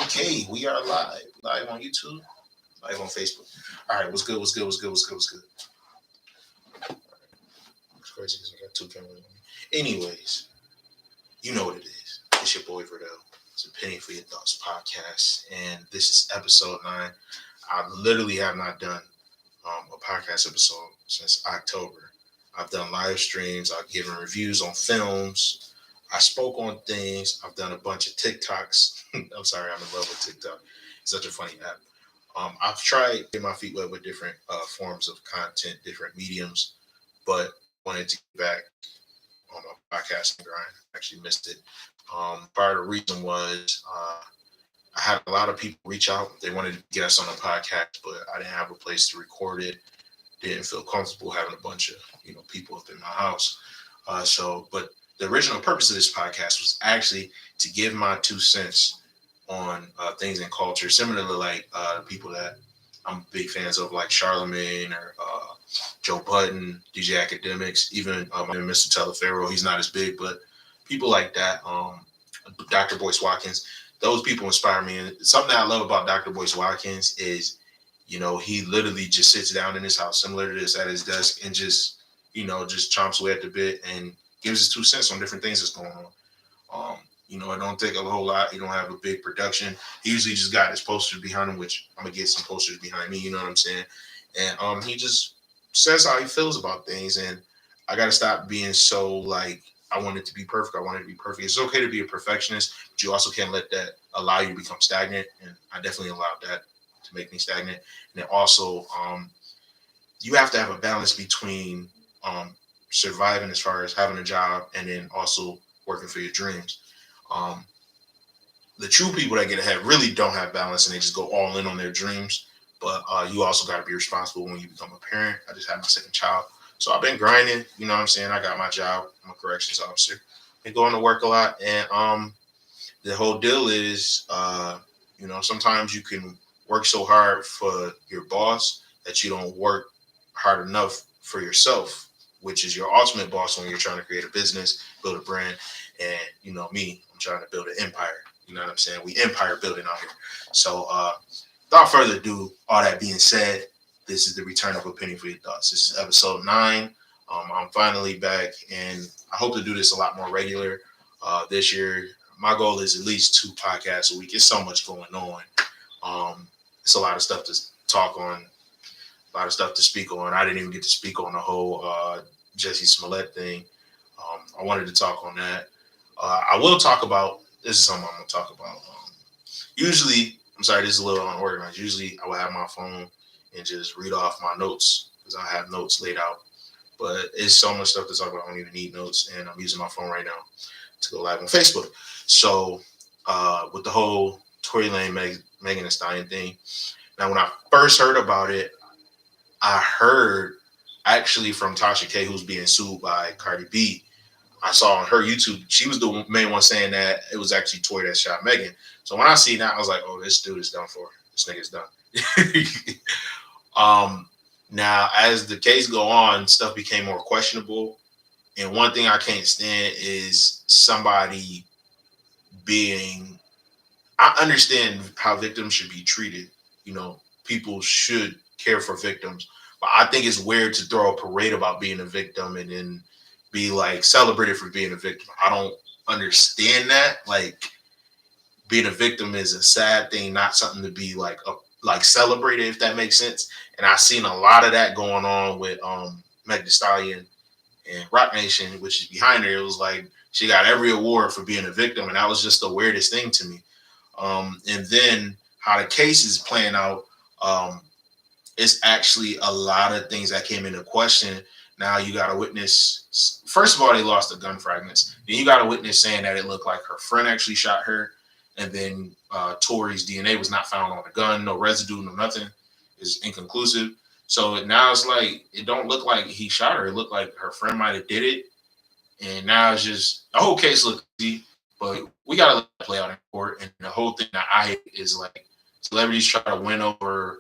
Okay, we are live. Live on YouTube, live on Facebook. All right, what's good? What's good? What's good? What's good? What's good? It's crazy because I got two cameras on me. Anyways, you know what it is. It's your boy Verdell. It's a Penny for Your Thoughts podcast, and this is episode 9. I literally have not done a podcast episode since October. I've done live streams. I've given reviews on films. I spoke on things. I've done a bunch of TikToks. I'm sorry, I'm in love with TikTok. It's such a funny app. I've tried to get my feet wet with different forms of content, different mediums, but wanted to get back on my podcasting grind. Actually missed it. Part of the reason was I had a lot of people reach out. They wanted to get us on a podcast, but I didn't have a place to record it. Didn't feel comfortable having a bunch of people up in my house. But the original purpose of this podcast was actually to give my 2 cents on things in culture, similar to like people that I'm big fans of, like Charlemagne or Joe Budden, DJ Academics, even Mr. Teleferro. He's not as big, but people like that. Dr. Boyce Watkins. Those people inspire me. And something that I love about Dr. Boyce Watkins is, he literally just sits down in his house, similar to this, at his desk, and just chomps away at the bit and gives his 2 cents on different things that's going on. It don't take a whole lot. He don't have a big production. He usually just got his posters behind him, which I'm gonna get some posters behind me. You know what I'm saying? And he just says how he feels about things. And I gotta stop being so like I want it to be perfect. I want it to be perfect. It's okay to be a perfectionist, but you also can't let that allow you to become stagnant. And I definitely allowed that to make me stagnant. And then also, you have to have a balance between surviving as far as having a job and then also working for your dreams. The true people that get ahead really don't have balance and they just go all in on their dreams. But you also got to be responsible when you become a parent. I just had my second child. So I've been grinding. You know what I'm saying? I got my job. I'm a corrections officer. Been going to work a lot. And the whole deal is, sometimes you can work so hard for your boss that you don't work hard enough for yourself, which is your ultimate boss when you're trying to create a business, build a brand. And, me, I'm trying to build an empire. You know what I'm saying? We empire building out here. So without further ado, all that being said, this is the return of A Penny for Your Thoughts. This is episode 9. I'm finally back, and I hope to do this a lot more regular this year. My goal is at least 2 podcasts a week. It's so much going on. It's a lot of stuff to talk on, a lot of stuff to speak on. I didn't even get to speak on the whole Jesse Smollett thing. I wanted to talk on that. I will talk about, this is something I'm going to talk about. Usually, I'm sorry, this is a little unorganized. Usually, I will have my phone and just read off my notes because I have notes laid out. But it's so much stuff to talk about. I don't even need notes. And I'm using my phone right now to go live on Facebook. So with the whole Tory Lane, Megan Thee Stallion thing. Now, when I first heard about it, I heard actually from Tasha K, who's being sued by Cardi B. I saw on her YouTube, she was the main one saying that it was actually Tory that shot Megan. So when I see that, I was like, oh, this dude is done for. This nigga's done. Now, as the case go on, stuff became more questionable. And one thing I can't stand is somebody being, I understand how victims should be treated. People should care for victims. But I think it's weird to throw a parade about being a victim and then be like celebrated for being a victim. I don't understand that. Like, being a victim is a sad thing, not something to be like celebrated, if that makes sense. And I've seen a lot of that going on with Meg Thee Stallion and Roc Nation, which is behind her. It was like she got every award for being a victim, and that was just the weirdest thing to me. And then how the case is playing out, it's actually a lot of things that came into question. Now you got a witness. First of all, they lost the gun fragments. Then you got a witness saying that it looked like her friend actually shot her. And then Tory's DNA was not found on the gun. No residue, no nothing. It's inconclusive. So now it's like, it don't look like he shot her. It looked like her friend might have did it. And now it's just, the whole case looks easy. But we got to let it play out in court. And the whole thing that I hate is like celebrities try to win over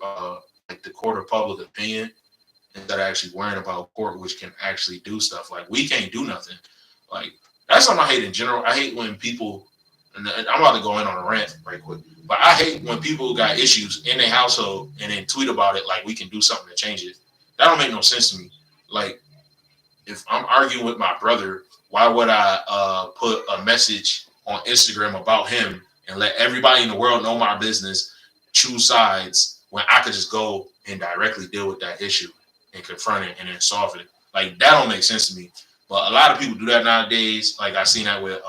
like the court of public opinion instead of actually worrying about court, which can actually do stuff. Like, we can't do nothing. Like, that's something I hate in general. I hate when people, and I'm about to go in on a rant right quick. But I hate when people got issues in their household and then tweet about it like we can do something to change it. That don't make no sense to me. Like if I'm arguing with my brother, why would I put a message on Instagram about him and let everybody in the world know my business, choose sides when I could just go and directly deal with that issue and confront it and then solve it? Like that don't make sense to me. But a lot of people do that nowadays. Like I seen that with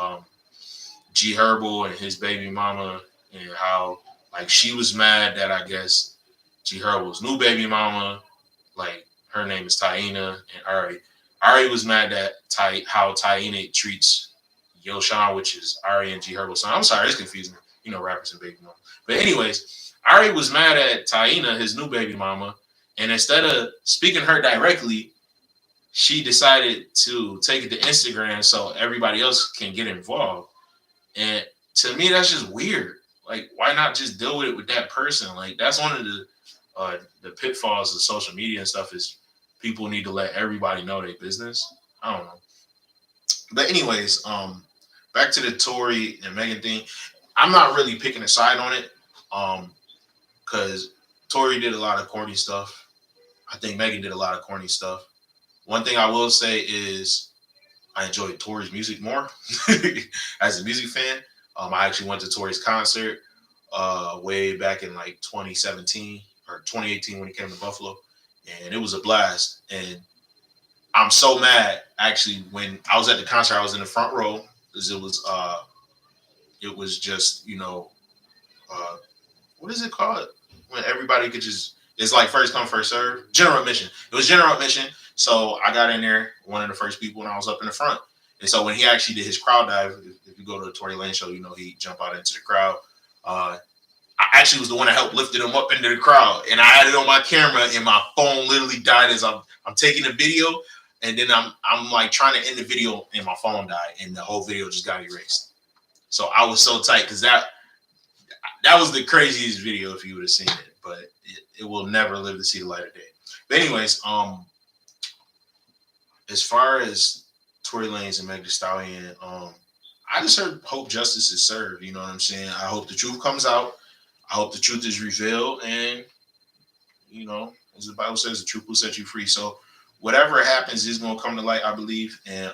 G Herbo and his baby mama, and how like she was mad that I guess G Herbo's new baby mama, like her name is Taina, and Ari was mad that how Taina treats Yo Sean, which is Ari and G Herbo's son. I'm sorry, it's confusing. You know, rappers and baby mama. But anyways, Ari was mad at Taina, his new baby mama, and instead of speaking to her directly, she decided to take it to Instagram so everybody else can get involved. And to me, that's just weird. Like, why not just deal with it with that person? Like, that's one of the pitfalls of social media and stuff is people need to let everybody know their business. I don't know. But anyways, back to the Tory and Megan thing. I'm not really picking a side on it. Because Tory did a lot of corny stuff. I think Megan did a lot of corny stuff. One thing I will say is I enjoyed Tory's music more as a music fan. I actually went to Tory's concert way back in like 2017 or 2018 when he came to Buffalo, and it was a blast. And I'm so mad actually when I was at the concert, I was in the front row because it was just uh, what is it called when everybody could just it's like first come first serve general admission. It was general admission, so I got in there one of the first people and I was up in the front. And so when he actually did his crowd dive, if you go to the Tory Lane show, he jump out into the crowd. I actually was the one that helped lifted him up into the crowd, and I had it on my camera, and my phone literally died as I'm taking the video, and then I'm like trying to end the video, and my phone died, and the whole video just got erased. So I was so tight because that was the craziest video if you would have seen it, but it will never live to see the light of day. But anyways, as far as Tory Lanez and Meg Thee Stallion, I just hope justice is served. You know what I'm saying? I hope the truth comes out. I hope the truth is revealed, and as the Bible says, the truth will set you free. So whatever happens is going to come to light, I believe, and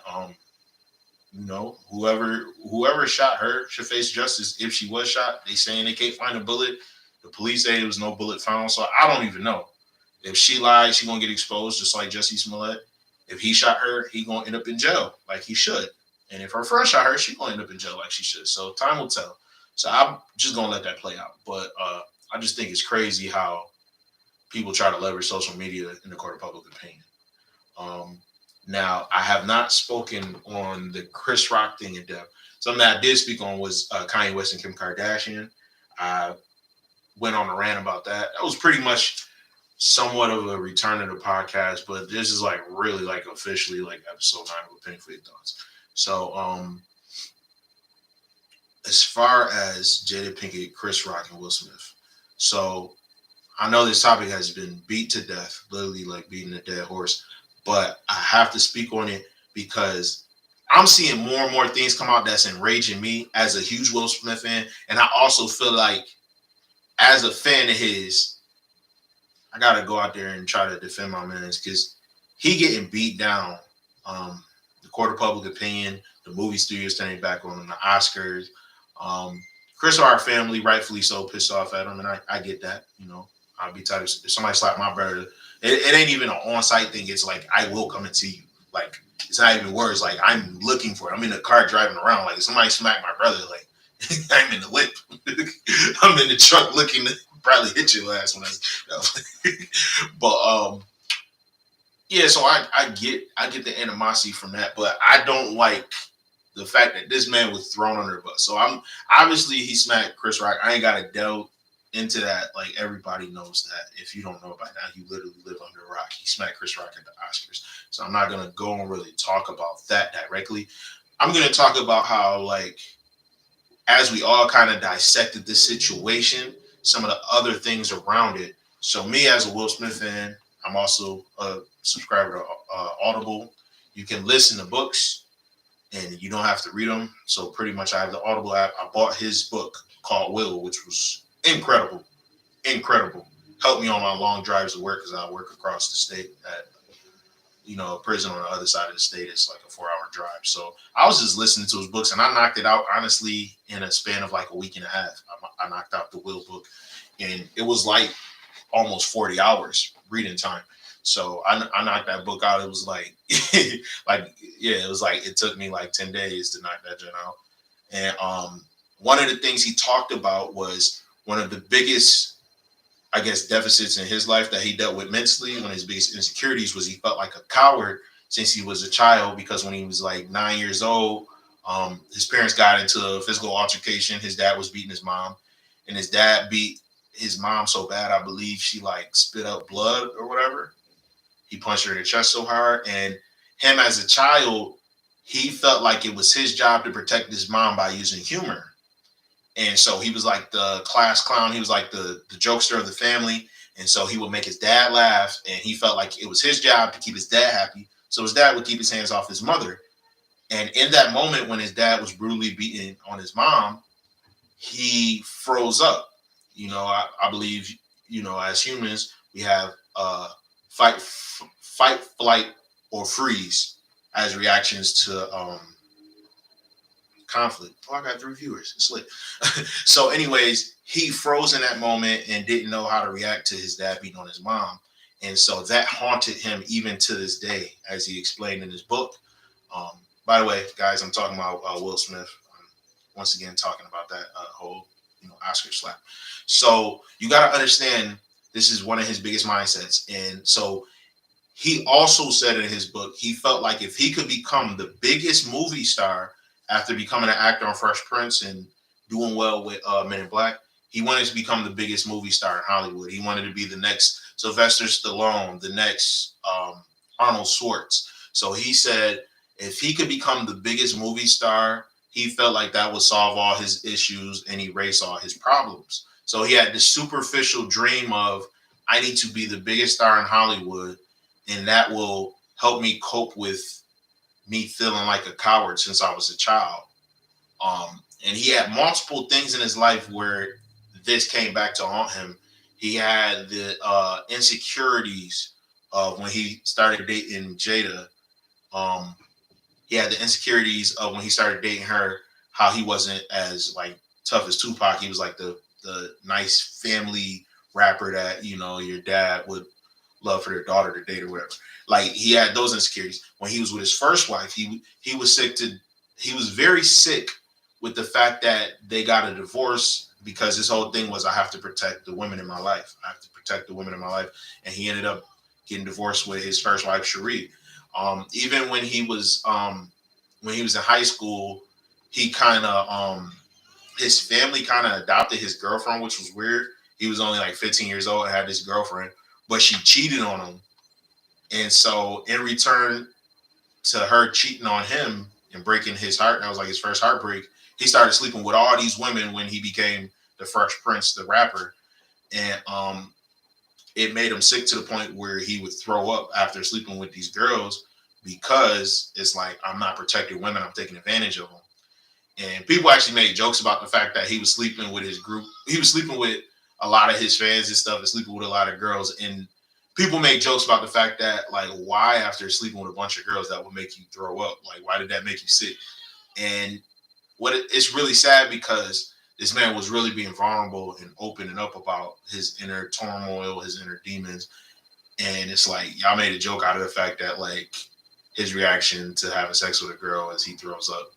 whoever shot her should face justice if she was shot. They saying they can't find a bullet. The police say there was no bullet found, so I don't even know. If she lied, she gonna get exposed just like Jussie Smollett. If he shot her, he gonna end up in jail like he should. And if her friend shot her, she gonna end up in jail like she should. So time will tell. So I'm just gonna let that play out. But I just think it's crazy how people try to leverage social media in the court of public opinion. Now, I have not spoken on the Chris Rock thing in depth. Something that I did speak on was Kanye West and Kim Kardashian. I went on a rant about that. That was pretty much somewhat of a return of the podcast, but this is like really like officially like episode 9 of Opinion for Your Thoughts. So, as far as Jada Pinkett, Chris Rock, and Will Smith. So, I know this topic has been beat to death, literally like beating a dead horse. But I have to speak on it because I'm seeing more and more things come out that's enraging me as a huge Will Smith fan. And I also feel like as a fan of his, I got to go out there and try to defend my man because he getting beat down. The court of public opinion, the movie studio standing back on him, the Oscars. Chris Rock family, rightfully so, pissed off at him. And I get that, I'd be tired if somebody slapped my brother. It ain't even an on-site thing. It's like, I will come and see you. Like, it's not even words. Like, I'm looking for it. I'm in the car driving around. Like, if somebody smacked my brother, like, I'm in the whip. I'm in the truck looking to probably hit your ass when but, yeah, so I get the animosity from that. But I don't like the fact that this man was thrown under the bus. So obviously he smacked Chris Rock. I ain't got to delve into that. Like, everybody knows that. If you don't know about that, you literally live under a rock. He smacked Chris Rock at the Oscars. So I'm not going to go and really talk about that directly. I'm going to talk about how, like, as we all kind of dissected this situation, some of the other things around it. So me as a Will Smith fan, I'm also a subscriber to Audible. You can listen to books and you don't have to read them. So pretty much, I have the Audible app. I bought his book called Will, which was incredible, incredible. Helped me on my long drives to work because I work across the state at a prison on the other side of the state. It's like a 4-hour drive. So I was just listening to his books, and I knocked it out honestly in a span of like a week and a half. I knocked out the Will book, and it was like almost 40 hours reading time. So I knocked that book out. It was like, it was like it took me like 10 days to knock that joint out. And one of the things he talked about was one of the biggest, I guess, deficits in his life that he dealt with mentally. One of his biggest insecurities was he felt like a coward since he was a child, because when he was like 9 years old, his parents got into a physical altercation. His dad was beating his mom, and his dad beat his mom so bad, I believe she like spit out blood or whatever. He punched her in the chest so hard, and him as a child, he felt like it was his job to protect his mom by using humor. And so he was like the class clown. He was like the jokester of the family. And so he would make his dad laugh, and he felt like it was his job to keep his dad happy. So his dad would keep his hands off his mother. And in that moment when his dad was brutally beating on his mom, he froze up. I believe, as humans, we have fight, flight, or freeze as reactions to conflict. Oh, I got 3 viewers. It's lit. So, anyways, he froze in that moment and didn't know how to react to his dad beating on his mom. And so that haunted him even to this day, as he explained in his book. By the way, guys, I'm talking about Will Smith. Once again, talking about that whole, Oscar slap. So you got to understand, this is one of his biggest mindsets. And so he also said in his book, he felt like if he could become the biggest movie star after becoming an actor on Fresh Prince and doing well with Men in Black, he wanted to become the biggest movie star in Hollywood. He wanted to be the next Sylvester Stallone, the next Arnold Schwartz. So he said if he could become the biggest movie star, he felt like that would solve all his issues and erase all his problems. So he had this superficial dream of, I need to be the biggest star in Hollywood, and that will help me cope with me feeling like a coward since I was a child. And he had multiple things in his life where this came back to haunt him. He had the insecurities of when he started dating Jada. He had the insecurities of when he started dating her, how he wasn't as like tough as Tupac. He was like the nice family rapper that your dad would love for their daughter to date or whatever. Like, he had those insecurities. When he was with his first wife, he was very sick with the fact that they got a divorce, because his whole thing was, I have to protect the women in my life. I have to protect the women in my life. And he ended up getting divorced with his first wife, Cherie. Even when he was in high school, he kind of his family kind of adopted his girlfriend, which was weird. He was only like 15 years old and had this girlfriend, but she cheated on him. And so in return to her cheating on him and breaking his heart, that was like his first heartbreak, he started sleeping with all these women when he became the Fresh Prince, the rapper. And it made him sick to the point where he would throw up after sleeping with these girls, because it's like, I'm not protecting women, I'm taking advantage of them. And people actually made jokes about the fact that he was sleeping with his group. He was sleeping with a lot of his fans and stuff, and sleeping with a lot of girls. And people make jokes about the fact that, like, why after sleeping with a bunch of girls that would make you throw up? Like, why did that make you sick? And it's really sad, because this man was really being vulnerable and opening up about his inner turmoil, his inner demons. And it's like, y'all made a joke out of the fact that, like, his reaction to having sex with a girl as he throws up.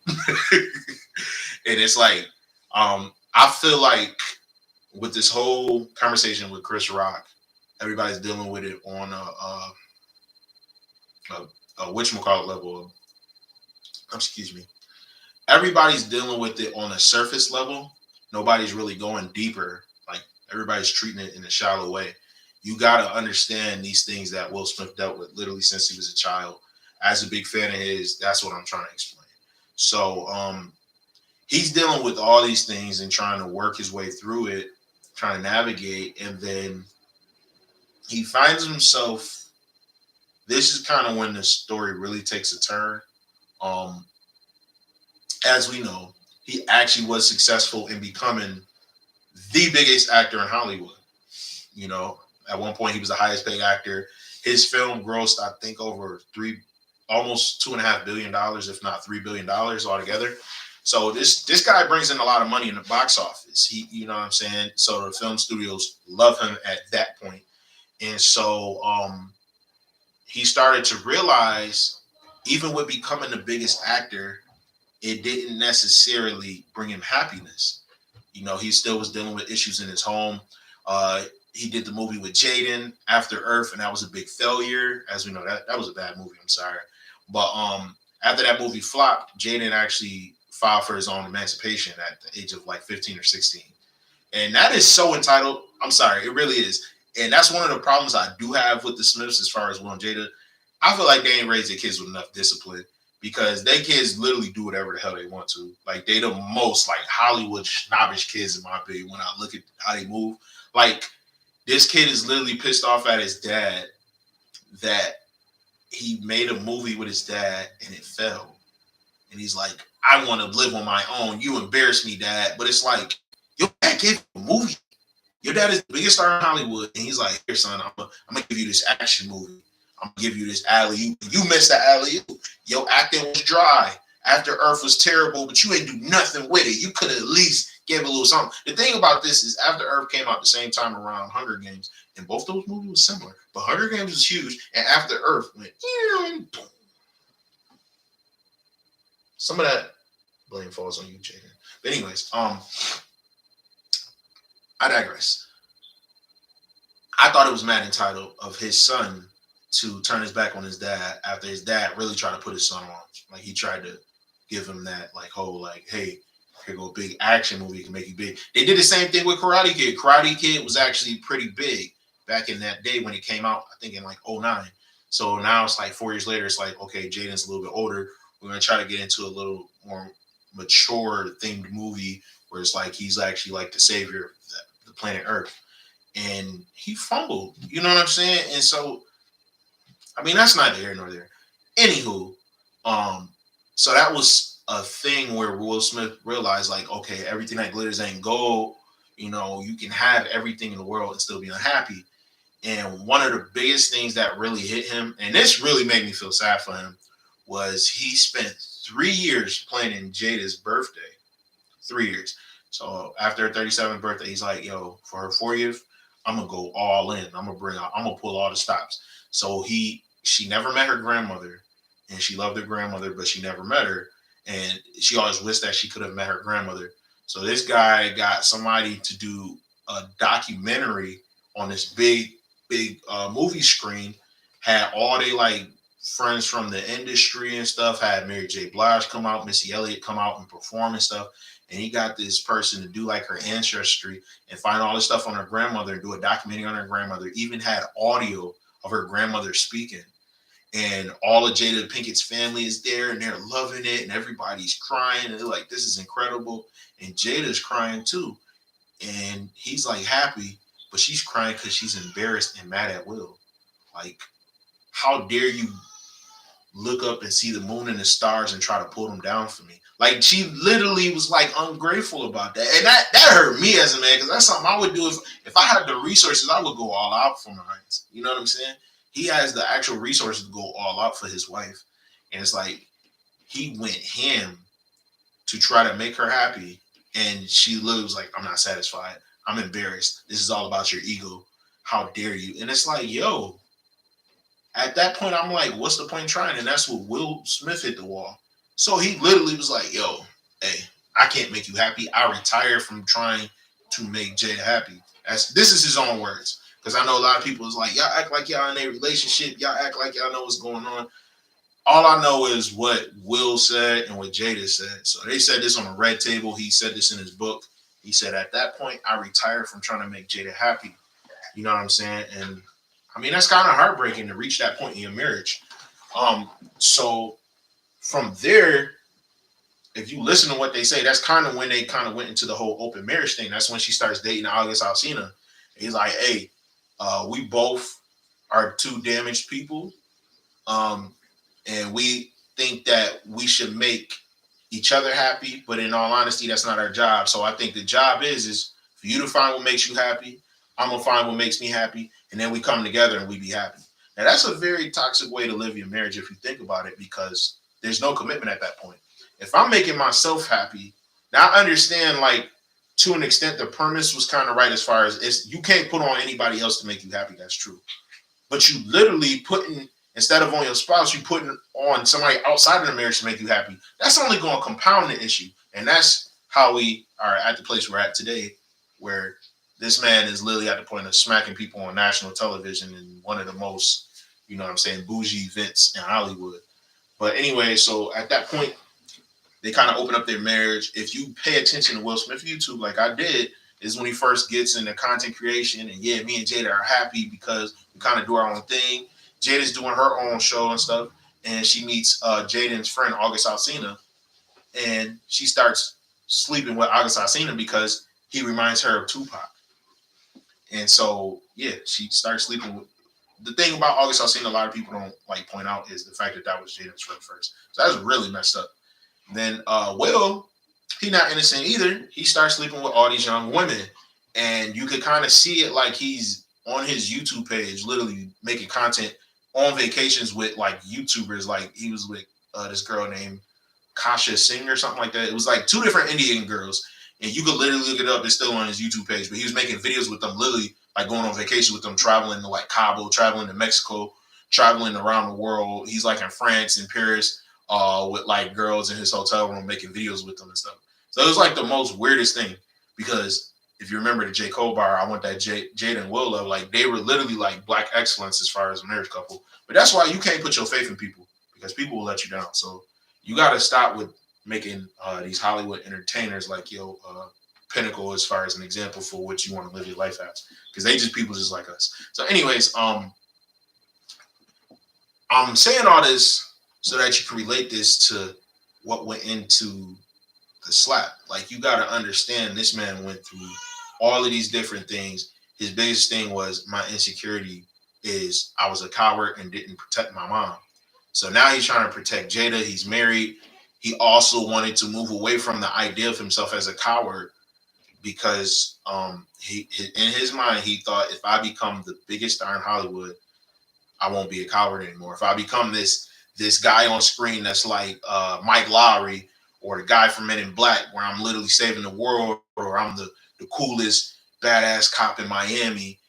And it's like, I feel like with this whole conversation with Chris Rock, everybody's dealing with it on a whatchamacallit level. Excuse me. Everybody's dealing with it on a surface level. Nobody's really going deeper. Like, everybody's treating it in a shallow way. You got to understand these things that Will Smith dealt with literally since he was a child. As a big fan of his, that's what I'm trying to explain. So he's dealing with all these things and trying to work his way through it, trying to navigate, and then he finds himself. This is kind of when the story really takes a turn. as we know, he actually was successful in becoming the biggest actor in Hollywood. You know, at one point he was the highest paid actor. His film grossed, I think, over almost $2.5 billion, if not $3 billion altogether. So this guy brings in a lot of money in the box office. You know what I'm saying. So the film studios love him at that point, and so he started to realize, even with becoming the biggest actor, it didn't necessarily bring him happiness. You know, he still was dealing with issues in his home. Uh, he did the movie with Jaden, After Earth, and that was a big failure. As we know, that was a bad movie. I'm sorry, but after that movie flopped, Jaden actually filed for his own emancipation at the age of like 15 or 16, and that is so entitled. I'm sorry, it really is, and that's one of the problems I do have with the Smiths as far as Will and Jada. I feel like they ain't raised their kids with enough discipline because they kids literally do whatever the hell they want to. Like they the most like Hollywood snobbish kids in my opinion when I look at how they move. Like this kid is literally pissed off at his dad that he made a movie with his dad and it failed. And he's like, I want to live on my own. You embarrass me, dad. But it's like, your dad gave you a movie. Your dad is the biggest star in Hollywood. And he's like, here, son, I'm gonna give you this action movie. I'm gonna give you this alley. You missed the alley. Your acting was dry. After Earth was terrible, but you ain't do nothing with it. You could at least give a little something. The thing about this is After Earth came out the same time around Hunger Games, and both those movies were similar. But Hunger Games was huge, and After Earth went boom. Some of that blame falls on you, Jaden. But anyways, I digress. I thought it was mad entitled of his son to turn his back on his dad after his dad really tried to put his son on. Like he tried to give him that like whole like, hey, here go a big action movie can make you big. They did the same thing with Karate Kid. Karate Kid was actually pretty big back in that day when it came out, I think in like '09. So now it's like 4 years later, it's like, okay, Jaden's a little bit older. We're gonna try to get into a little more mature themed movie where it's like he's actually like the savior of the planet Earth. And he fumbled. You know what I'm saying? And so I mean, that's neither here nor there. Anywho, um, so that was a thing where Will Smith realized, like, okay, everything that glitters ain't gold. You know, you can have everything in the world and still be unhappy. And one of the biggest things that really hit him, and this really made me feel sad for him, was he spent 3 years planning Jada's birthday. 3 years. So after her 37th birthday, he's like, yo, for her 40th, I'm gonna go all in. I'm gonna pull all the stops. So she never met her grandmother, and she loved her grandmother, but she never met her. And she always wished that she could have met her grandmother. So this guy got somebody to do a documentary on this big movie screen. Had all they like friends from the industry and stuff. Had Mary J. Blige come out, Missy Elliott come out and perform and stuff. And he got this person to do like her ancestry and find all this stuff on her grandmother and do a documentary on her grandmother. Even had audio of her grandmother speaking. And all of Jada Pinkett's family is there and they're loving it and everybody's crying. And they're like, this is incredible. And Jada's crying too. And he's like happy, but she's crying because she's embarrassed and mad at Will. Like, how dare you look up and see the moon and the stars and try to pull them down for me? Like she literally was like ungrateful about that, and that hurt me as a man because that's something I would do if I had the resources. I would go all out for mine. You know what I'm saying? He has the actual resources to go all out for his wife, and it's like he went ham to try to make her happy, and she literally was like, "I'm not satisfied. I'm embarrassed. This is all about your ego. How dare you?" And it's like, yo. At that point, I'm like, what's the point in trying? And that's what Will Smith hit the wall. So he literally was like, yo, hey, I can't make you happy. I retire from trying to make Jada happy. This is his own words. Because I know a lot of people is like, y'all act like y'all in a relationship. Y'all act like y'all know what's going on. All I know is what Will said and what Jada said. So they said this on a red table. He said this in his book. He said, at that point, I retired from trying to make Jada happy. You know what I'm saying? And I mean, that's kind of heartbreaking to reach that point in your marriage. So from there, if you listen to what they say, that's kind of when they kind of went into the whole open marriage thing. That's when she starts dating August Alsina. He's like, hey, we both are two damaged people. And we think that we should make each other happy. But in all honesty, that's not our job. So I think the job is for you to find what makes you happy. I'm gonna find what makes me happy, and then we come together and we be happy. Now that's a very toxic way to live your marriage if you think about it, because there's no commitment at that point. If I'm making myself happy, now I understand, like, to an extent the premise was kind of right as far as you can't put on anybody else to make you happy. That's true. But you literally putting, instead of on your spouse, you putting on somebody outside of the marriage to make you happy. That's only going to compound the issue. And that's how we are at the place we're at today, where this man is literally at the point of smacking people on national television in one of the most, bougie events in Hollywood. But anyway, so at that point, they kind of open up their marriage. If you pay attention to Will Smith YouTube, like I did, is when he first gets into content creation. And yeah, me and Jada are happy because we kind of do our own thing. Jada's doing her own show and stuff. And she meets Jaden's friend, August Alsina. And she starts sleeping with August Alsina because he reminds her of Tupac. And so, yeah, she starts sleeping with. The thing about August Alsina, a lot of people don't point out, is the fact that was Jaden's friend first. So that's really messed up. Then Will, he not innocent either. He starts sleeping with all these young women. And you could kind of see it like he's on his YouTube page, literally making content on vacations with YouTubers. Like he was with this girl named Kasha Singh or something like that. It was like two different Indian girls. And you could literally look it up. It's still on his YouTube page. But he was making videos with them, literally going on vacation with them, traveling to Cabo, traveling to Mexico, traveling around the world. He's in France and Paris with girls in his hotel room, making videos with them and stuff. So it was the most weirdest thing, because if you remember the J. Cole bar, I want that Jada and Will love, they were literally black excellence as far as a marriage couple. But that's why you can't put your faith in people, because people will let you down. So you got to stop with making these Hollywood entertainers pinnacle as far as an example for what you want to live your life as, because they just people just like us. So anyways, I'm saying all this so that you can relate this to what went into the slap. You got to understand, this man went through all of these different things. His biggest thing was, my insecurity is I was a coward and didn't protect my mom. So now he's trying to protect Jada. He's married. He also wanted to move away from the idea of himself as a coward, because he in his mind, he thought, if I become the biggest star in Hollywood, I won't be a coward anymore. If I become this guy on screen that's like Mike Lowry, or the guy from Men in Black, where I'm literally saving the world, or I'm the coolest badass cop in Miami,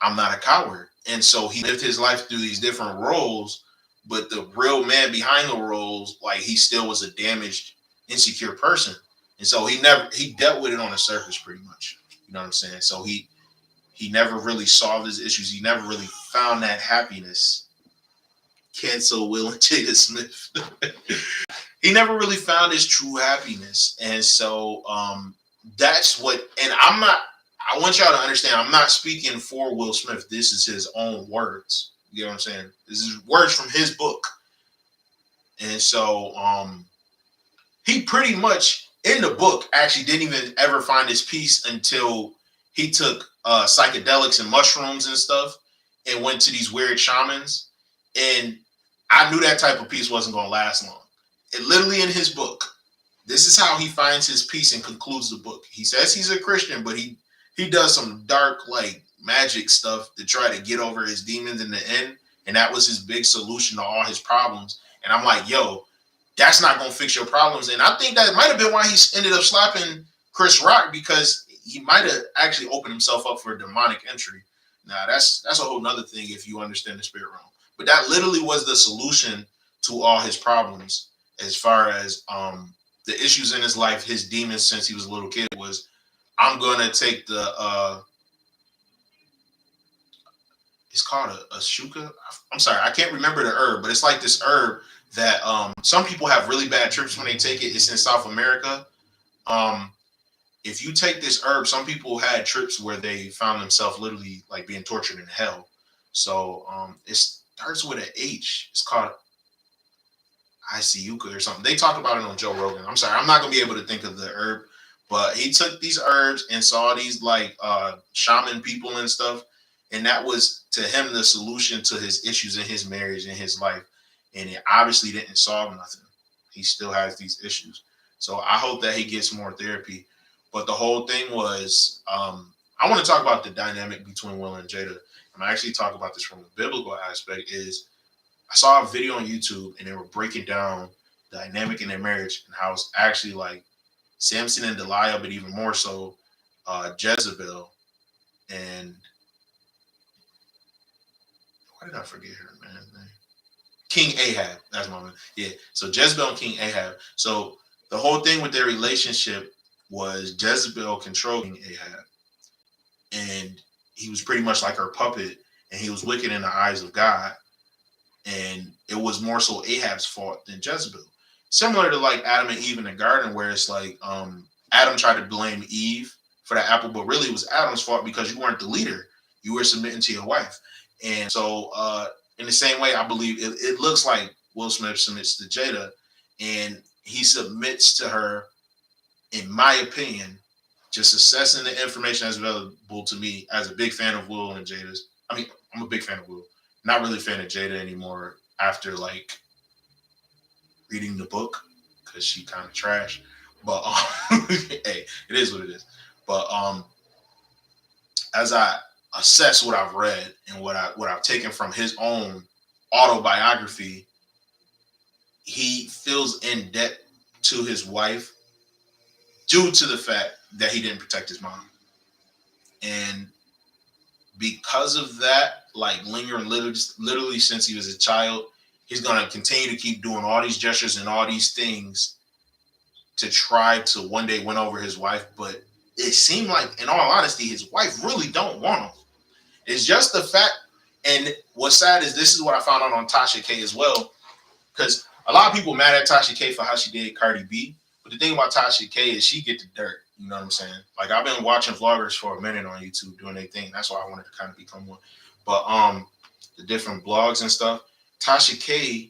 I'm not a coward. And so he lived his life through these different roles, but the real man behind the roles, he still was a damaged, insecure person. And so he dealt with it on the surface pretty much. You know what I'm saying? So he never really solved his issues. He never really found that happiness. Cancel Will and Jada Smith. He never really found his true happiness. And so that's what, and I want y'all to understand, I'm not speaking for Will Smith. This is his own words. You know what I'm saying? This is words from his book. And so he pretty much, in the book, actually didn't even ever find his peace until he took psychedelics and mushrooms and stuff and went to these weird shamans. And I knew that type of peace wasn't going to last long. It literally, in his book, this is how he finds his peace and concludes the book. He says he's a Christian, but he does some dark, magic stuff to try to get over his demons in the end. And that was his big solution to all his problems. And I'm like, yo, that's not going to fix your problems. And I think that might have been why he ended up slapping Chris Rock, because he might have actually opened himself up for a demonic entry. Now, that's a whole nother thing if you understand the spirit realm. But that literally was the solution to all his problems, as far as the issues in his life, his demons since he was a little kid, was, I'm going to take the, it's called a shuka. I'm sorry, I can't remember the herb, but it's like this herb that some people have really bad trips when they take it. It's in South America. If you take this herb, some people had trips where they found themselves literally being tortured in hell. So it starts with an H. It's called Iceuca or something. They talk about it on Joe Rogan. I'm sorry, I'm not gonna be able to think of the herb, but he took these herbs and saw these shaman people and stuff, and that was to him the solution to his issues in his marriage and his life. And it obviously didn't solve nothing. He still has these issues. So I hope that he gets more therapy. But the whole thing was, I want to talk about the dynamic between Will and Jada. I'm actually talking about this from a biblical aspect. Is I saw a video on YouTube and they were breaking down the dynamic in their marriage and how it's actually like Samson and Delilah, but even more so Jezebel and why did I forget her man's name? King Ahab. That's my man. Yeah. So Jezebel and King Ahab. So the whole thing with their relationship was Jezebel controlling Ahab, and he was pretty much like her puppet, and he was wicked in the eyes of God. And it was more so Ahab's fault than Jezebel. Similar to like Adam and Eve in the garden, where it's like Adam tried to blame Eve for the apple, but really it was Adam's fault because you weren't the leader. You were submitting to your wife. And so in the same way, I believe it looks like Will Smith submits to Jada, and he submits to her, in my opinion, just assessing the information that's available to me as a big fan of Will and Jada's. I mean, I'm a big fan of Will. Not really a fan of Jada anymore after like reading the book because she kind of trash. But hey, it is what it is. But as I assess what I've read and what I've taken from his own autobiography, he feels in debt to his wife due to the fact that he didn't protect his mom. And because of that, like lingering literally since he was a child, he's going to continue to keep doing all these gestures and all these things to try to one day win over his wife. But it seemed like, in all honesty, his wife really don't want him. It's just the fact, and what's sad is this is what I found out on Tasha K as well, because a lot of people mad at Tasha K for how she did Cardi B. But the thing about Tasha K is she get the dirt. You know what I'm saying? Like, I've been watching vloggers for a minute on YouTube doing their thing. That's why I wanted to kind of become one. But the different blogs and stuff, Tasha K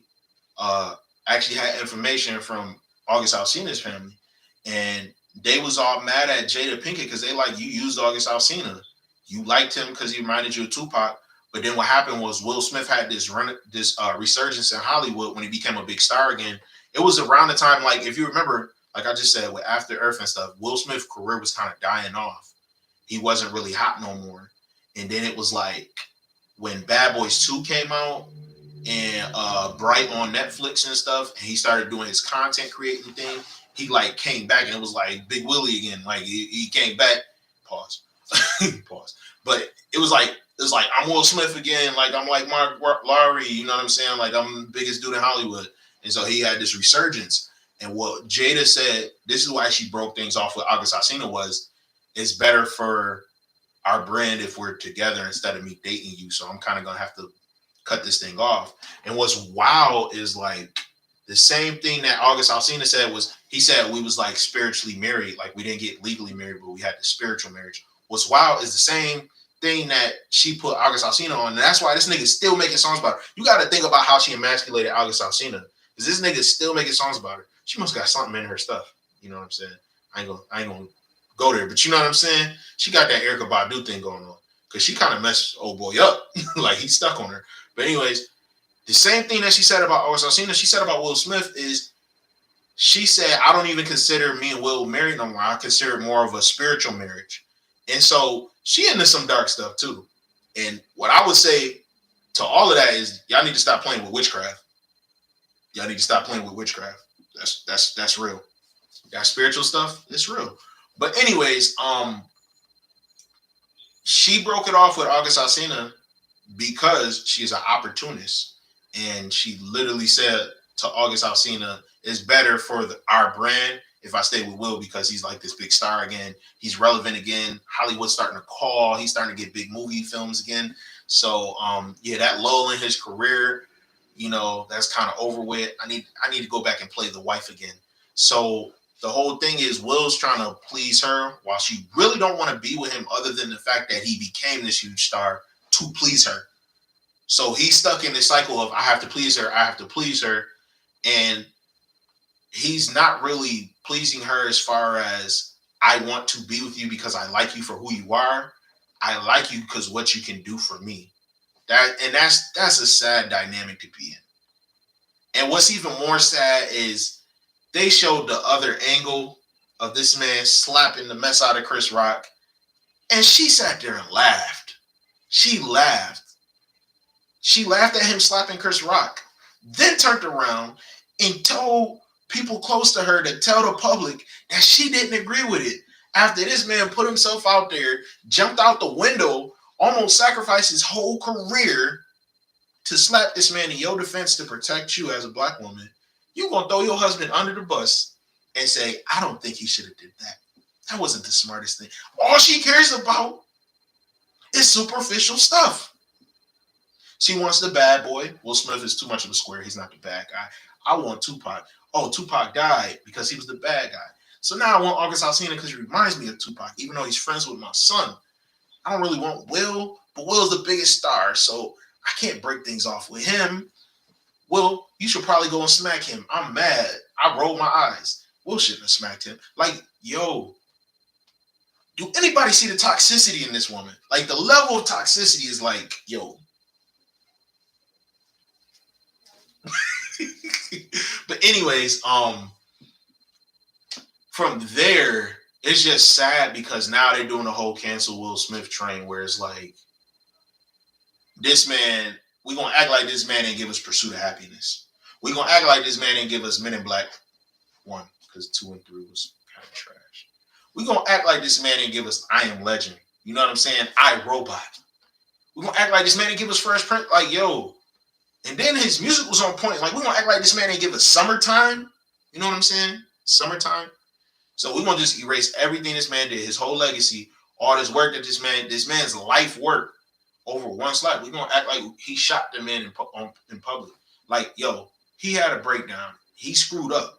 actually had information from August Alsina's family. And they was all mad at Jada Pinkett because they like, you used August Alsina. You liked him because he reminded you of Tupac. But then what happened was Will Smith had this resurgence in Hollywood when he became a big star again. It was around the time, like, if you remember, like I just said, with After Earth and stuff, Will Smith's career was kind of dying off. He wasn't really hot no more. And then it was like when Bad Boys 2 came out and Bright on Netflix and stuff, and he started doing his content creating thing, he like came back and it was like Big Willie again. Like he came back. Pause. Pause. But it was like I'm Will Smith again. Like I'm like Mark Lowry. You know what I'm saying? Like I'm the biggest dude in Hollywood. And so he had this resurgence. And what Jada said, this is why she broke things off with August Alsina, was it's better for our brand if we're together instead of me dating you. So I'm kind of gonna have to cut this thing off. And what's wild is like the same thing that August Alsina said was, he said we was like spiritually married, like we didn't get legally married, but we had the spiritual marriage. What's wild is the same thing that she put August Alsina on, and that's why this nigga's still making songs about her. You got to think about how she emasculated August Alsina, because this nigga's still making songs about her. She must got something in her stuff. You know what I'm saying? I ain't gonna go there, but you know what I'm saying? She got that Erykah Badu thing going on, because she kind of messed old boy up. Like he's stuck on her. But anyways, the same thing that she said about August Alsina, she said about Will Smith is, she said, I don't even consider me and Will married no more. I consider it more of a spiritual marriage. And so she into some dark stuff too. And what I would say to all of that is, y'all need to stop playing with witchcraft. Y'all need to stop playing with witchcraft. That's real. That spiritual stuff, it's real. But anyways, she broke it off with August Alsina because she's an opportunist. And she literally said to August Alsina, it's better for our brand if I stay with Will, because he's like this big star again. He's relevant again. Hollywood's starting to call. He's starting to get big movie films again. So yeah, that lull in his career, you know, that's kind of over with. I need to go back and play the wife again. So the whole thing is Will's trying to please her while she really don't want to be with him, other than the fact that he became this huge star to please her. So he's stuck in this cycle of I have to please her, I have to please her. And he's not really pleasing her as far as, I want to be with you because I like you for who you are. I like you because what you can do for me. That's a sad dynamic to be in. And what's even more sad is they showed the other angle of this man slapping the mess out of Chris Rock, and she sat there and laughed. She laughed. She laughed at him slapping Chris Rock, then turned around and told people close to her to tell the public that she didn't agree with it. After this man put himself out there, jumped out the window, almost sacrificed his whole career to slap this man in your defense to protect you as a black woman, you gonna throw your husband under the bus and say, I don't think he should have did that. That wasn't the smartest thing. All she cares about is superficial stuff. She wants the bad boy. Will Smith is too much of a square. He's not the bad guy. I want Tupac. Oh, Tupac died because he was the bad guy. So now I want August Alsina because he reminds me of Tupac, even though he's friends with my son. I don't really want Will, but Will's the biggest star, so I can't break things off with him. Will, you should probably go and smack him. I'm mad. I rolled my eyes. Will shouldn't have smacked him. Like, yo, do anybody see the toxicity in this woman? Like, the level of toxicity is like, yo. But anyways, from there, it's just sad because now they're doing the whole cancel Will Smith train where it's like, this man, we're going to act like this man didn't give us Pursuit of Happiness. We're going to act like this man didn't give us Men in Black 1 because 2 and 3 was kind of trash. We're going to act like this man didn't give us I Am Legend. You know what I'm saying? I, Robot. We're going to act like this man didn't give us Fresh Prince. Like, yo. And then his music was on point. Like, we're going to act like this man didn't give us Summertime. You know what I'm saying? Summertime. So we're going to just erase everything this man did, his whole legacy, all this work that this man's life work over one slap. We're going to act like he shot the man in public. Like, yo, he had a breakdown. He screwed up.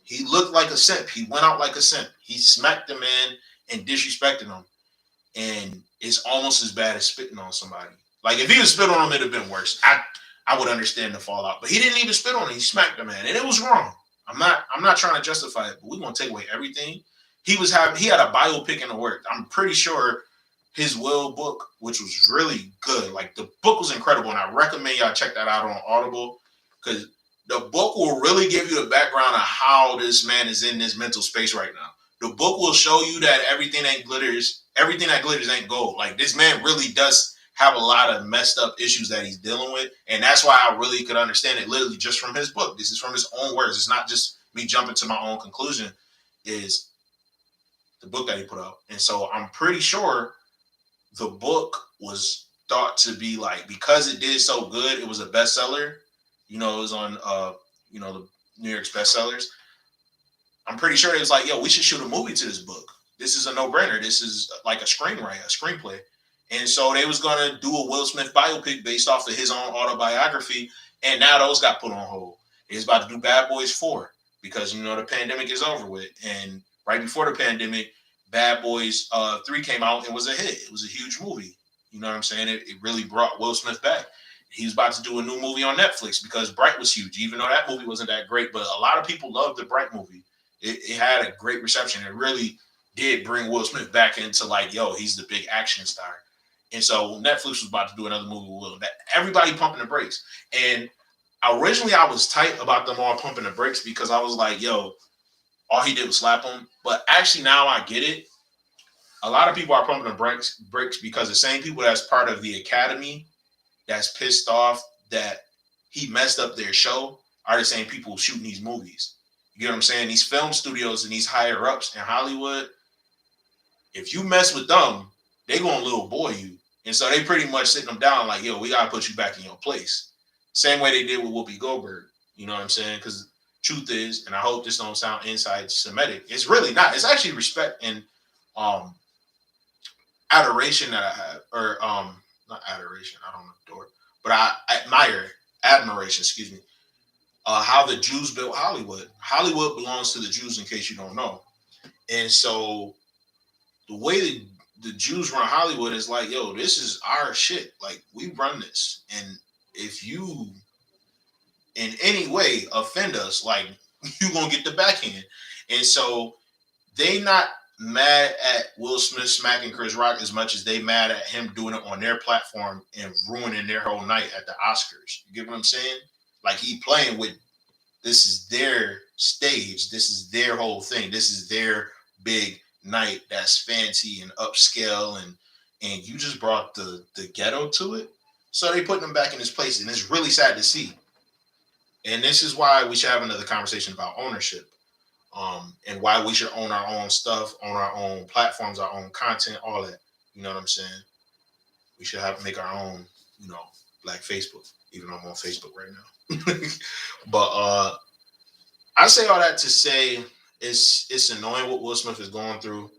He looked like a simp. He went out like a simp. He smacked the man and disrespected him. And it's almost as bad as spitting on somebody. Like, if he was spit on him, it would have been worse. I would understand the fallout. But he didn't even spit on him. He smacked the man. And it was wrong. I'm not trying to justify it, but we're gonna take away everything. He had a biopic in the work. I'm pretty sure his Will book, which was really good. Like, the book was incredible, and I recommend y'all check that out on Audible because the book will really give you the background of how this man is in this mental space right now. The book will show you that everything that glitters ain't gold. Like, this man really does have a lot of messed up issues that he's dealing with. And that's why I really could understand it literally just from his book. This is from his own words. It's not just me jumping to my own conclusion. Is the book that he put out. And so I'm pretty sure the book was thought to be like, because it did so good, it was a bestseller. You know, it was on, the New York's bestsellers. I'm pretty sure it was like, yo, we should shoot a movie to this book. This is a no-brainer. This is like a screenplay. And so they was going to do a Will Smith biopic based off of his own autobiography. And now those got put on hold. He's about to do Bad Boys 4 because, the pandemic is over with. And right before the pandemic, Bad Boys 3 came out and was a hit. It was a huge movie. You know what I'm saying? It really brought Will Smith back. He was about to do a new movie on Netflix because Bright was huge, even though that movie wasn't that great. But a lot of people loved the Bright movie. It had a great reception. It really did bring Will Smith back into like, yo, he's the big action star. And so Netflix was about to do another movie with Will. That everybody pumping the brakes. And originally I was tight about them all pumping the brakes because I was like, yo, all he did was slap him. But actually now I get it. A lot of people are pumping the brakes because the same people that's part of the Academy that's pissed off that he messed up their show are the same people shooting these movies. You get what I'm saying? These film studios and these higher ups in Hollywood, if you mess with them, they gonna little boy you. And so they pretty much sitting them down like, yo, we gotta put you back in your place. Same way they did with Whoopi Goldberg. You know what I'm saying? Because truth is, and I hope this don't sound anti-Semitic, it's really not. It's actually respect and adoration that I have, or not adoration, I don't adore, but I admiration, excuse me, how the Jews built Hollywood. Hollywood belongs to the Jews, in case you don't know. And so the way the Jews run Hollywood is like, yo, this is our shit. Like, we run this. And if you in any way offend us, like, you gonna get the backhand. And so they not mad at Will Smith smacking Chris Rock as much as they mad at him doing it on their platform and ruining their whole night at the Oscars. You get what I'm saying? Like, he playing with This is their stage. This is their whole thing. This is their big night that's fancy and upscale, and you just brought the ghetto to it. So they put him back in his place, and it's really sad to see. And this is why we should have another conversation about ownership, and why we should own our own stuff, own our own platforms, our own content, all that. You know what I'm saying? We should have make our own, Black Facebook. Even though I'm on Facebook right now, but I say all that to say it's annoying what Will Smith is going through,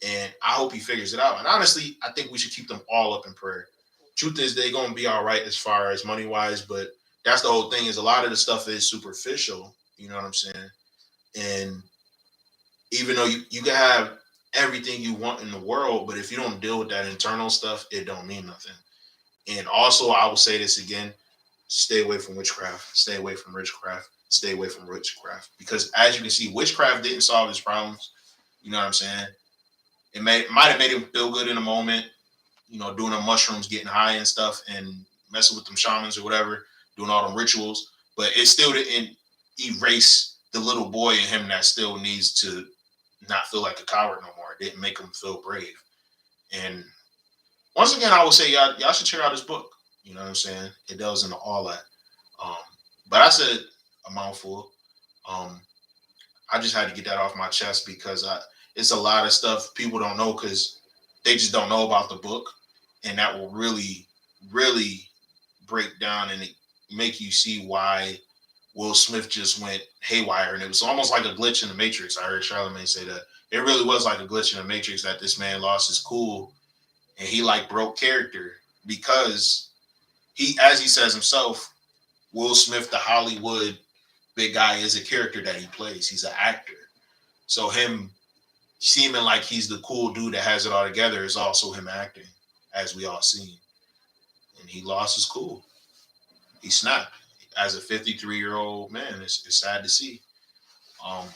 and I hope he figures it out. And honestly, I think we should keep them all up in prayer. Truth is, they're gonna be all right as far as money wise, but that's the whole thing. Is a lot of the stuff is superficial. You know what I'm saying? And even though you can have everything you want in the world, but if you don't deal with that internal stuff, it don't mean nothing. And also, I will say this again: stay away from witchcraft. Stay away from witchcraft. Stay away from witchcraft. Because as you can see, witchcraft didn't solve his problems. You know what I'm saying? Might have made him feel good in a moment, doing the mushrooms, getting high and stuff, and messing with them shamans or whatever, doing all them rituals. But it still didn't erase the little boy in him that still needs to not feel like a coward no more. It didn't make him feel brave. And once again, I would say y'all should check out this book. You know what I'm saying? It delves into all that. Um, but I said a mouthful. Um, I just had to get that off my chest because it's a lot of stuff people don't know because they just don't know about the book, and that will really, really break down and make you see why Will Smith just went haywire. And it was almost like a glitch in the Matrix. I heard Charlamagne say that it really was like a glitch in the Matrix that this man lost his cool and he like broke character because he, as he says himself, Will Smith, the Hollywood big guy, is a character that he plays. He's an actor. So him seeming like he's the cool dude that has it all together is also him acting, as we all seen. And he lost his cool. He snapped. As a 53-year-old man, it's sad to see. Um,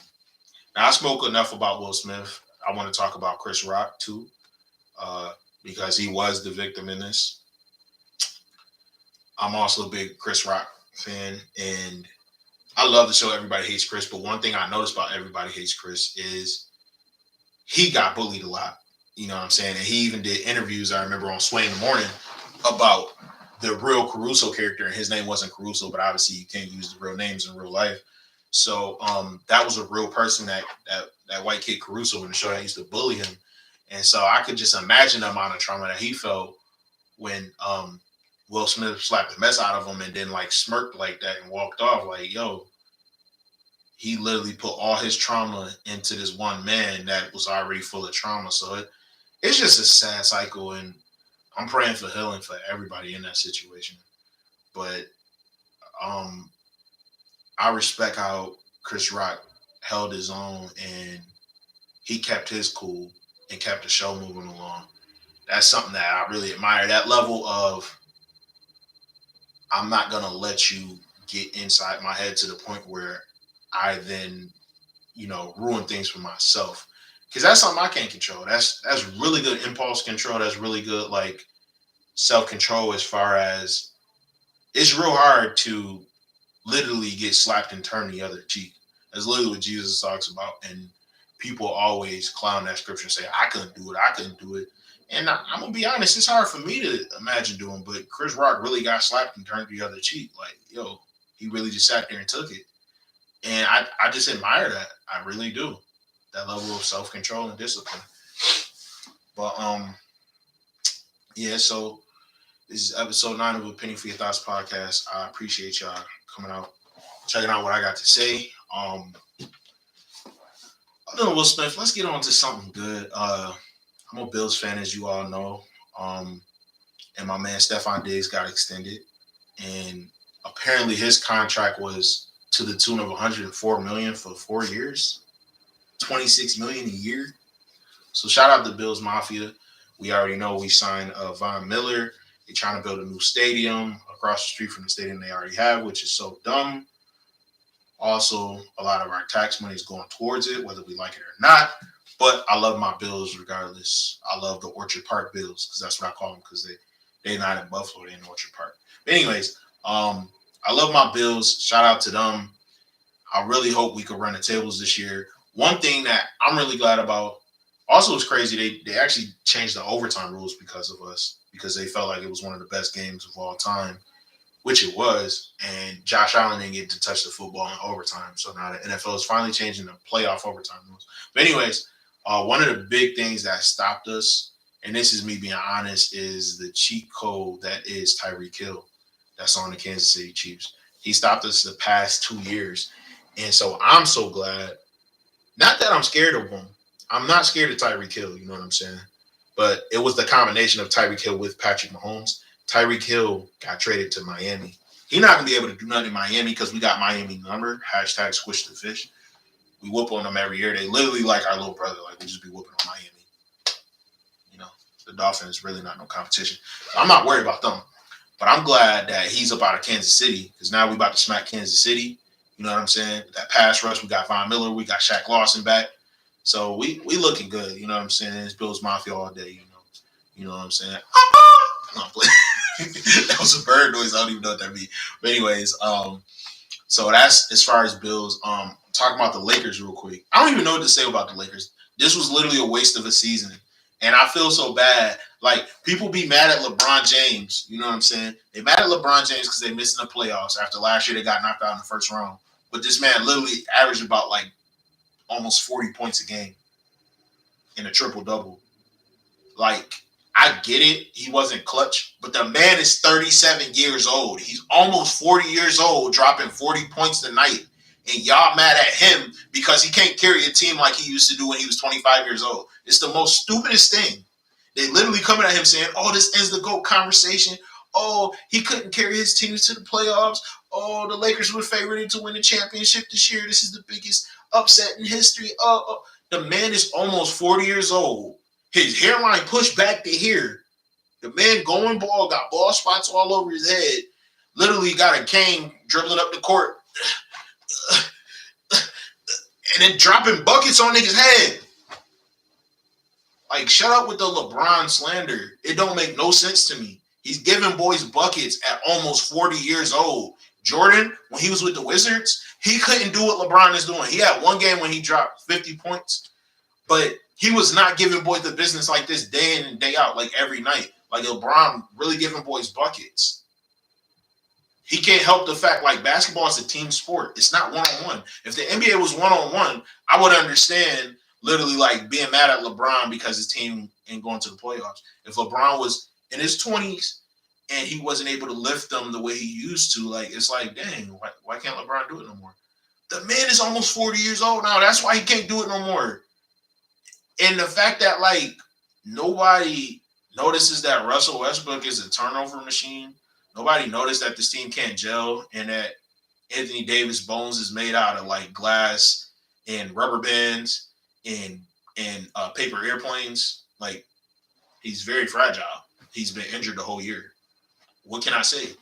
Now I spoke enough about Will Smith. I want to talk about Chris Rock too, because he was the victim in this. I'm also a big Chris Rock fan, and I love the show Everybody Hates Chris. But one thing I noticed about Everybody Hates Chris is he got bullied a lot. You know what I'm saying? And he even did interviews, I remember, on Sway in the Morning about the real Caruso character. And his name wasn't Caruso, but obviously you can't use the real names in real life. So that was a real person, that white kid Caruso in the show that used to bully him. And so I could just imagine the amount of trauma that he felt when Will Smith slapped the mess out of him and then like smirked like that and walked off like, yo, he literally put all his trauma into this one man that was already full of trauma. So it's just a sad cycle, and I'm praying for healing for everybody in that situation. But I respect how Chris Rock held his own and he kept his cool and kept the show moving along. That's something that I really admire. That level of I'm not gonna let you get inside my head to the point where I then, ruin things for myself. Because that's something I can't control. That's really good impulse control. That's really good like self-control as far as it's real hard to literally get slapped and turn the other cheek. That's literally what Jesus talks about. And people always clown that scripture and say, I couldn't do it. I couldn't do it. And I'm going to be honest, it's hard for me to imagine doing, but Chris Rock really got slapped and turned the other cheek. Like, yo, he really just sat there and took it. And I just admire that. I really do. That level of self-control and discipline. But, yeah, so this is episode 9 of A Penny for Your Thoughts podcast. I appreciate y'all coming out, checking out what I got to say. Other than Will Smith, let's get on to something good. I'm a Bills fan, as you all know. And my man Stefon Diggs got extended. And apparently his contract was to the tune of $104 million for 4 years, $26 million a year. So shout out to Bills Mafia. We already know we signed Von Miller. They're trying to build a new stadium across the street from the stadium they already have, which is so dumb. Also, a lot of our tax money is going towards it, whether we like it or not. But I love my Bills regardless. I love the Orchard Park Bills because that's what I call them because they're not in Buffalo, they're in Orchard Park. But anyways, I love my Bills. Shout out to them. I really hope we could run the tables this year. One thing that I'm really glad about, also it's crazy, they actually changed the overtime rules because of us, because they felt like it was one of the best games of all time, which it was. And Josh Allen didn't get to touch the football in overtime. So now the NFL is finally changing the playoff overtime rules. But anyways, one of the big things that stopped us, and this is me being honest, is the cheat code that is Tyreek Hill that's on the Kansas City Chiefs. He stopped us the past 2 years. And so I'm so glad. Not that I'm scared of him. I'm not scared of Tyreek Hill, you know what I'm saying? But it was the combination of Tyreek Hill with Patrick Mahomes. Tyreek Hill got traded to Miami. He's not going to be able to do nothing in Miami because we got Miami number, hashtag squish the fish. We whoop on them every year. They literally like our little brother. Like, we just be whooping on Miami. You know, the Dolphins really not no competition. So I'm not worried about them. But I'm glad that he's up out of Kansas City because now we about to smack Kansas City. You know what I'm saying? That pass rush, we got Von Miller, we got Shaq Lawson back. So we looking good. You know what I'm saying? It's Bills Mafia all day, you know. You know what I'm saying? I'm not playing. That was a bird noise. I don't even know what that means. But anyways, so that's as far as Bills. Talking about the Lakers real quick. I don't even know what to say about the Lakers. This was literally a waste of a season. And I feel so bad. Like, people be mad at LeBron James. You know what I'm saying? They mad at LeBron James because they missed in the playoffs. After last year, they got knocked out in the first round. But this man literally averaged about like almost 40 points a game in a triple-double. Like, I get it. He wasn't clutch. But the man is 37 years old. He's almost 40 years old, dropping 40 points tonight. And y'all mad at him because he can't carry a team like he used to do when he was 25 years old. It's the most stupidest thing. They literally coming at him saying, oh, this ends the GOAT conversation. Oh, he couldn't carry his teams to the playoffs. Oh, the Lakers were favored to win the championship this year. This is the biggest upset in history. The man is almost 40 years old. His hairline pushed back to here. The man going ball, got ball spots all over his head. Literally got a cane dribbling up the court. And then dropping buckets on niggas' head. Like, shut up with the LeBron slander. It don't make no sense to me. He's giving boys buckets at almost 40 years old. Jordan, when he was with the Wizards, he couldn't do what LeBron is doing. He had one game when he dropped 50 points, but he was not giving boys the business like this day in and day out, like every night. Like, LeBron really giving boys buckets. He can't help the fact, like, basketball is a team sport. It's not one-on-one. If the NBA was one-on-one, I would understand literally, like, being mad at LeBron because his team ain't going to the playoffs. If LeBron was in his 20s and he wasn't able to lift them the way he used to, like, it's like, dang, why can't LeBron do it no more? The man is almost 40 years old now. That's why he can't do it no more. And the fact that, like, nobody notices that Russell Westbrook is a turnover machine. Nobody noticed that this team can't gel and that Anthony Davis' bones is made out of, like, glass and rubber bands and paper airplanes. Like, he's very fragile. He's been injured the whole year. What can I say?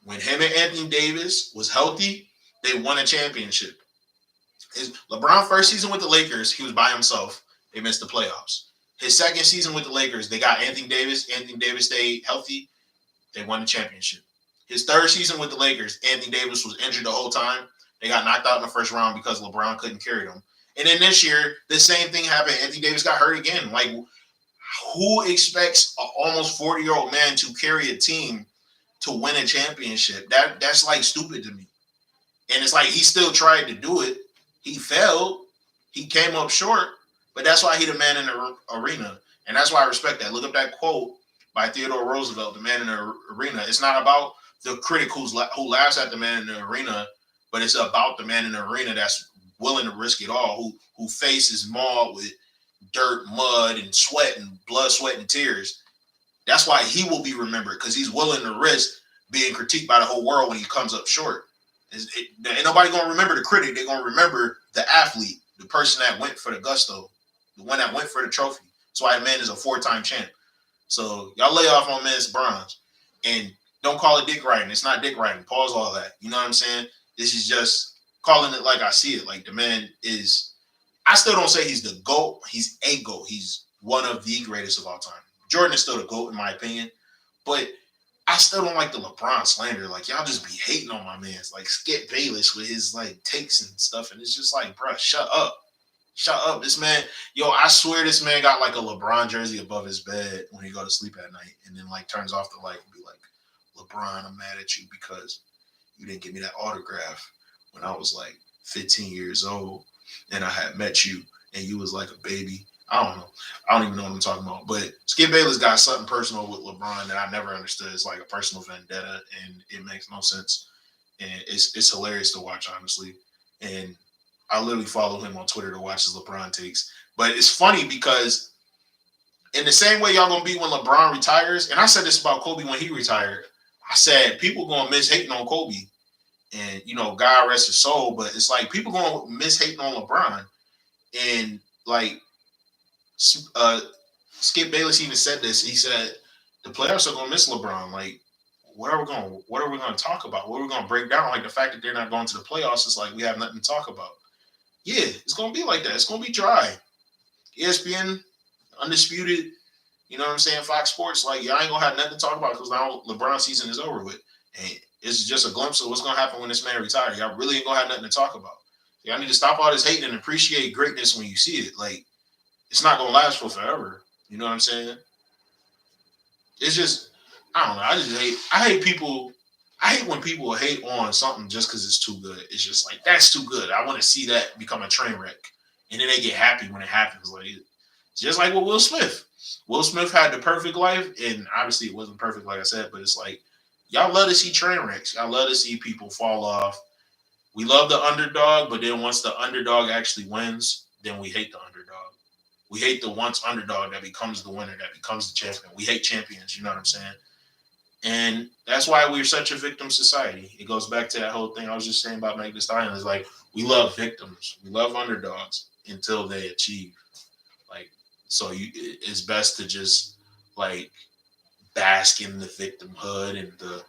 When him and Anthony Davis was healthy, they won a championship. LeBron's first season with the Lakers, he was by himself. They missed the playoffs. His second season with the Lakers, they got Anthony Davis. Anthony Davis stayed healthy. They won the championship. His third season with the Lakers, Anthony Davis was injured the whole time. They got knocked out in the first round because LeBron couldn't carry them. And then this year, the same thing happened. Anthony Davis got hurt again. Like, who expects an almost 40-year-old man to carry a team to win a championship? That's like stupid to me. And it's like he still tried to do it. He failed. He came up short. But that's why he the man in the arena. And that's why I respect that. Look up that quote by Theodore Roosevelt, the man in the arena. It's not about the critic who laughs at the man in the arena, but it's about the man in the arena that's willing to risk it all, who faces mauled with dirt, mud, and sweat, and blood, sweat, and tears. That's why he will be remembered, because he's willing to risk being critiqued by the whole world when he comes up short. Ain't nobody going to remember the critic. They're going to remember the athlete, the person that went for the gusto, the one that went for the trophy. That's why a man is a 4-time champ. So y'all lay off on men's bronze. And don't call it dick riding. It's not dick riding. Pause all that. You know what I'm saying? This is just calling it like I see it. Like, the man is, I still don't say he's the GOAT. He's a GOAT. He's one of the greatest of all time. Jordan is still the GOAT in my opinion. But I still don't like the LeBron slander. Like, y'all just be hating on my man's like Skip Bayless with his like takes and stuff, and it's just like, bruh, shut up. Shut up. This man, yo, I swear this man got like a LeBron jersey above his bed when he go to sleep at night and then like turns off the light and be like, LeBron, I'm mad at you because you didn't give me that autograph when I was like 15 years old and I had met you and you was like a baby. I don't know. I don't even know what I'm talking about. But Skip Bayless got something personal with LeBron that I never understood. It's like a personal vendetta and it makes no sense. And it's hilarious to watch, honestly. And I literally follow him on Twitter to watch his LeBron takes. But it's funny because in the same way y'all gonna be when LeBron retires, and I said this about Kobe when he retired. I said people gonna miss hating on Kobe, and God rest his soul. But it's like people gonna miss hating on LeBron, and like Skip Bayless even said this. He said the players are gonna miss LeBron. Like, what are we gonna talk about? What are we gonna break down? Like the fact that they're not going to the playoffs is like we have nothing to talk about. Yeah, it's gonna be like that. It's gonna be dry. ESPN, undisputed. You know what I'm saying? Fox Sports, like y'all ain't gonna have nothing to talk about because now LeBron season is over with, and it's just a glimpse of what's gonna happen when this man retires. Y'all really ain't gonna have nothing to talk about. Y'all need to stop all this hating and appreciate greatness when you see it. Like it's not gonna last for forever. You know what I'm saying? It's just I don't know. I hate people. I hate when people hate on something just because it's too good. It's just like that's too good. I want to see that become a train wreck, and then they get happy when it happens. Like just like with Will Smith. Will Smith had the perfect life, and obviously it wasn't perfect, like I said. But it's like y'all love to see train wrecks. Y'all love to see people fall off. We love the underdog, but then once the underdog actually wins, then we hate the underdog. We hate the once underdog that becomes the winner, that becomes the champion. We hate champions. You know what I'm saying? And that's why we're such a victim society. It goes back to that whole thing I was just saying about Meg Thee Stallion. It's like we love victims, we love underdogs until they achieve. Like, so it's best to just like bask in the victimhood and the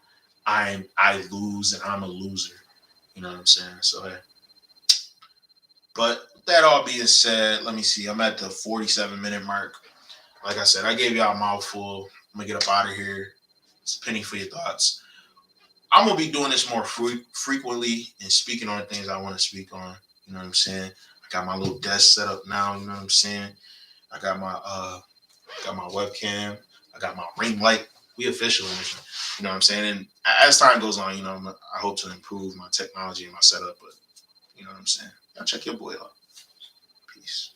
I lose and I'm a loser. You know what I'm saying? So, hey. But with that all being said, let me see. I'm at the 47-minute mark. Like I said, I gave y'all a mouthful. I'm gonna get up out of here. It's a penny for your thoughts. I'm gonna be doing this more frequently and speaking on things I want to speak on. You know what I'm saying? I got my little desk set up now. You know what I'm saying? I got my webcam. I got my ring light. We official. You know what I'm saying? And as time goes on, I hope to improve my technology and my setup. But you know what I'm saying? Y'all check your boy out. Peace.